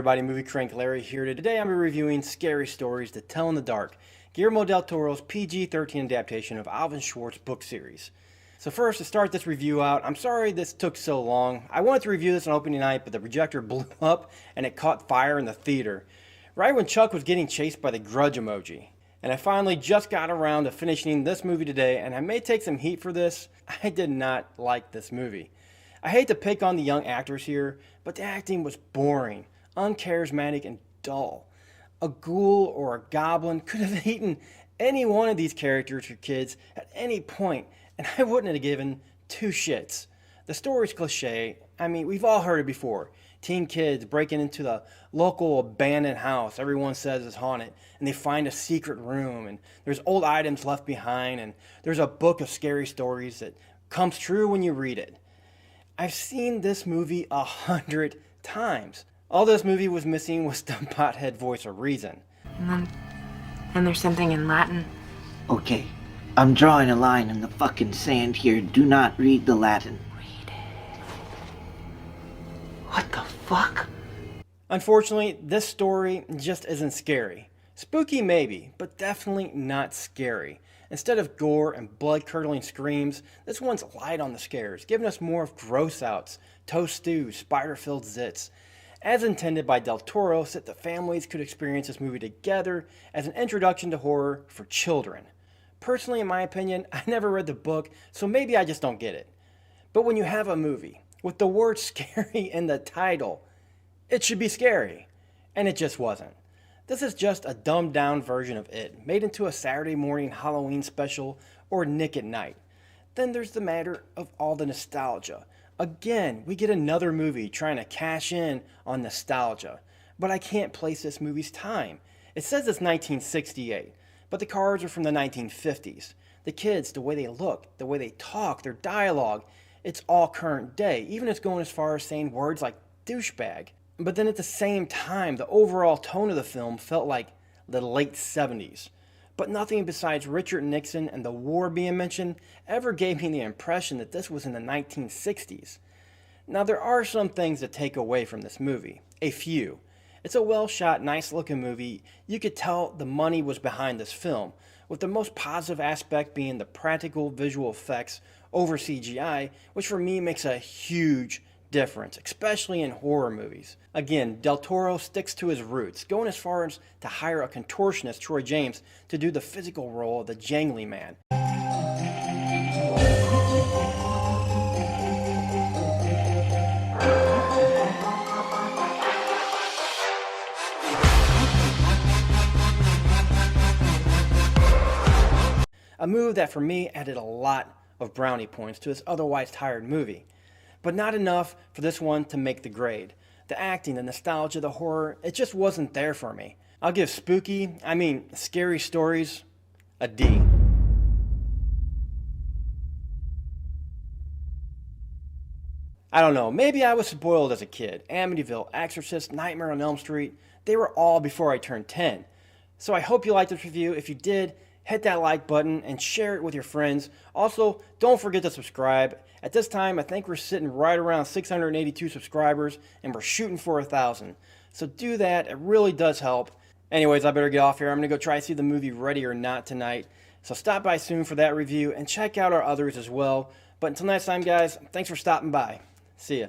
everybody, Movie Crank Larry here. Today I'm reviewing Scary Stories to Tell in the Dark, Guillermo Del Toro's PG-13 adaptation of Alvin Schwartz book series. So first, to start this review out, I'm sorry this took so long. I wanted to review this on opening night, but the projector blew up and it caught fire in the theater, right when Chuck was getting chased by the grudge emoji. And I finally just got around to finishing this movie today, and I may take some heat for this. I did not like this movie. I hate to pick on the young actors here, but the acting was boring, uncharismatic, and dull. A ghoul or a goblin could have eaten any one of these characters or kids at any point, and I wouldn't have given two shits. The story's cliche. I mean, we've all heard it before. Teen kids breaking into the local abandoned house everyone says is haunted, and they find a secret room, and there's old items left behind, and there's a book of scary stories that comes true when you read it. I've seen this movie 100 times. All this movie was missing was the pothead voice of reason. And then there's something in Latin. Okay, I'm drawing a line in the fucking sand here. Do not read the Latin. Read it. What the fuck? Unfortunately, this story just isn't scary. Spooky maybe, but definitely not scary. Instead of gore and blood-curdling screams, this one's light on the scares, giving us more of gross-outs, toast stews, spider-filled zits, as intended by Del Toro, so that the families could experience this movie together as an introduction to horror for children. Personally, in my opinion, I never read the book, so maybe I just don't get it. But when you have a movie with the word scary in the title, it should be scary, and it just wasn't. This is just a dumbed down version of it, made into a Saturday morning Halloween special or Nick at Night. Then there's the matter of all the nostalgia. Again, we get another movie trying to cash in on nostalgia, but I can't place this movie's time. It says it's 1968, but the cars are from the 1950s. The kids, the way they look, the way they talk, their dialogue, it's all current day. Even it's going as far as saying words like douchebag. But then at the same time, the overall tone of the film felt like the late 70s. But nothing besides Richard Nixon and the war being mentioned ever gave me the impression that this was in the 1960s. Now there are some things to take away from this movie. A few. It's a well-shot, nice-looking movie. You could tell the money was behind this film, with the most positive aspect being the practical visual effects over CGI, which for me makes a huge difference, especially in horror movies. Again, Del Toro sticks to his roots, going as far as to hire a contortionist, Troy James, to do the physical role of the Jangly Man. A move that for me added a lot of brownie points to this otherwise tired movie. But not enough for this one to make the grade. The acting, the nostalgia, the horror, it just wasn't there for me. I'll give Scary Stories, a D. I don't know, maybe I was spoiled as a kid. Amityville, Exorcist, Nightmare on Elm Street, they were all before I turned 10. So I hope you liked this review. If you did, hit that like button and share it with your friends. Also, don't forget to subscribe. At this time, I think we're sitting right around 682 subscribers, and we're shooting for 1,000. So do that. It really does help. Anyways, I better get off here. I'm going to go try to see the movie Ready or Not tonight. So stop by soon for that review, and check out our others as well. But until next time, guys, thanks for stopping by. See ya.